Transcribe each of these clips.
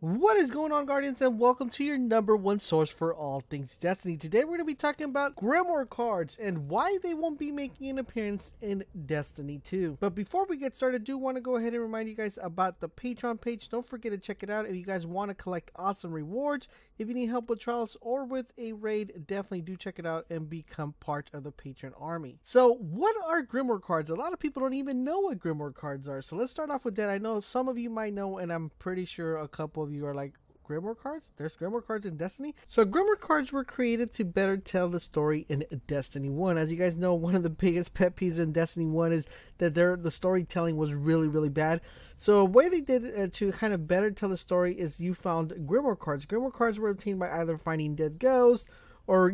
What is going on, Guardians, and welcome to your #1 source for all things Destiny. Today we're going to be talking about Grimoire Cards and why they won't be making an appearance in Destiny 2. But before we get started, I do want to go ahead and remind you guys about the Patreon page. Don't forget to check it out if you guys want to collect awesome rewards. If you need help with trials or with a raid, definitely do check it out and become part of the Patreon army. So what are Grimoire Cards? A lot of people don't even know what Grimoire Cards are. So let's start off with that. I know some of you might know, and I'm pretty sure a couple of you are like, Grimoire Cards? There's Grimoire Cards in Destiny? So Grimoire Cards were created to better tell the story in Destiny 1. As you guys know, one of the biggest pet peeves in Destiny 1 is that the storytelling was really bad. So a way they did to kind of better tell the story is you found Grimoire Cards. Grimoire Cards were obtained by either finding dead ghosts or,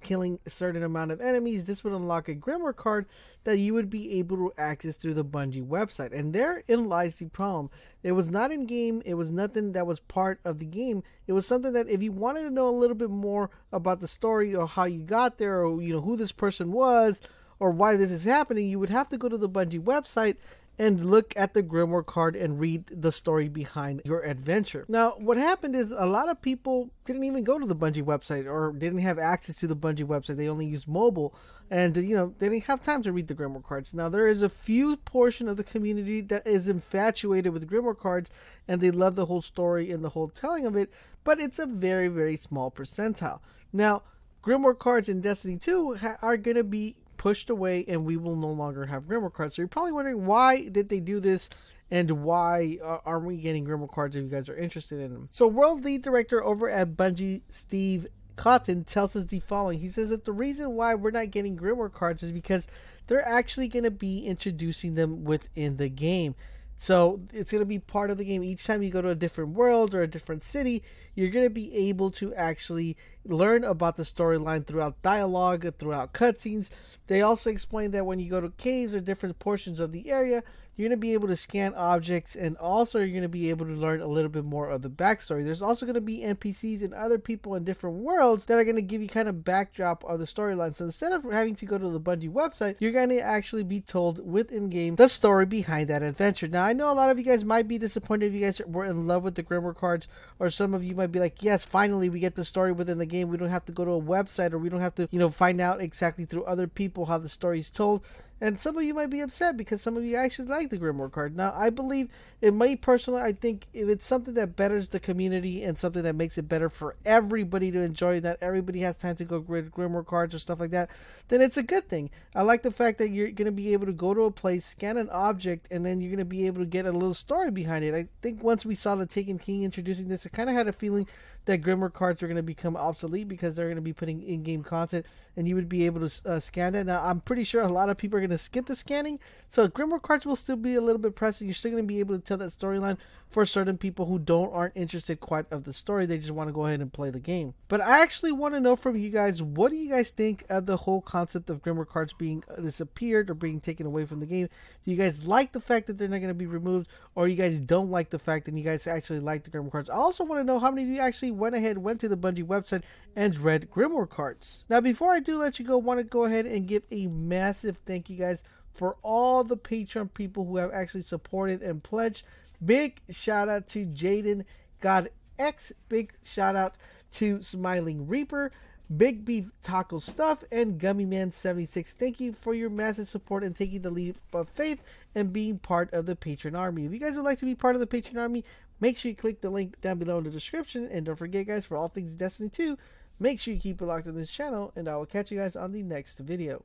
killing a certain amount of enemies. This would unlock a Grimoire card that you would be able to access through the Bungie website. And therein lies the problem. It was not in game. It was nothing that was part of the game. It was something that if you wanted to know a little bit more about the story or how you got there, or who this person was or why this is happening, you would have to go to the Bungie website and look at the Grimoire card and read the story behind your adventure. Now, what happened is a lot of people didn't even go to the Bungie website or didn't have access to the Bungie website. They only used mobile, and they didn't have time to read the Grimoire cards. Now, there is a few portion of the community that is infatuated with Grimoire cards, and they love the whole story and the whole telling of it, but it's a very small percentile. Now, Grimoire cards in Destiny 2 are going to be pushed away, and we will no longer have Grimoire cards. So you're probably wondering, why did they do this, and why aren't we getting Grimoire cards if you guys are interested in them? So World Lead Director over at Bungie, Steve Cotton, tells us the following. He says that the reason why we're not getting Grimoire cards is because they're actually going to be introducing them within the game. So it's going to be part of the game. Each time you go to a different world or a different city, you're going to be able to actually learn about the storyline throughout dialogue, throughout cutscenes. They also explain that when you go to caves or different portions of the area, you're going to be able to scan objects, and also you're going to be able to learn a little bit more of the backstory. There's also going to be NPCs and other people in different worlds that are going to give you kind of backdrop of the storyline. So instead of having to go to the Bungie website, you're going to actually be told within game the story behind that adventure. Now, I know a lot of you guys might be disappointed if you guys were in love with the Grimoire cards, or some of you might be like, yes, finally we get the story within the game. We don't have to go to a website, or we don't have to, find out exactly through other people how the story is told. And some of you might be upset because some of you actually like the Grimoire card. Now, I believe, in my personally, I think if it's something that betters the community and something that makes it better for everybody to enjoy, that everybody has time to go with Grimoire cards or stuff like that, then it's a good thing. I like the fact that you're going to be able to go to a place, scan an object, and then you're going to be able to get a little story behind it. I think once we saw the Taken King introducing this, I kind of had a feeling that Grimoire cards are going to become obsolete because they're going to be putting in-game content, and you would be able to scan that. Now, I'm pretty sure a lot of people are going to skip the scanning, so Grimoire cards will still be a little bit pressing. You're still going to be able to tell that storyline for certain people who aren't interested quite of the story. They just want to go ahead and play the game. But I actually want to know from you guys, what do you guys think of the whole concept of Grimoire cards being disappeared or being taken away from the game? Do you guys like the fact that they're not going to be removed, or you guys don't like the fact that you guys actually like the Grimoire cards? I also want to know how many of you actually went to the Bungie website and read Grimoire cards. Now, before I do let you go, I want to go ahead and give a massive thank you guys for all the Patreon people who have actually supported and pledged. Big shout out to Jaden God X, big shout out to Smiling Reaper, Big Beef Taco Stuff, and Gummy Man 76. Thank you for your massive support and taking the leap of faith and being part of the Patreon army. If you guys would like to be part of the Patreon army, make sure you click the link down below in the description. And don't forget, guys, for all things Destiny 2, make sure you keep it locked on this channel, and I will catch you guys on the next video.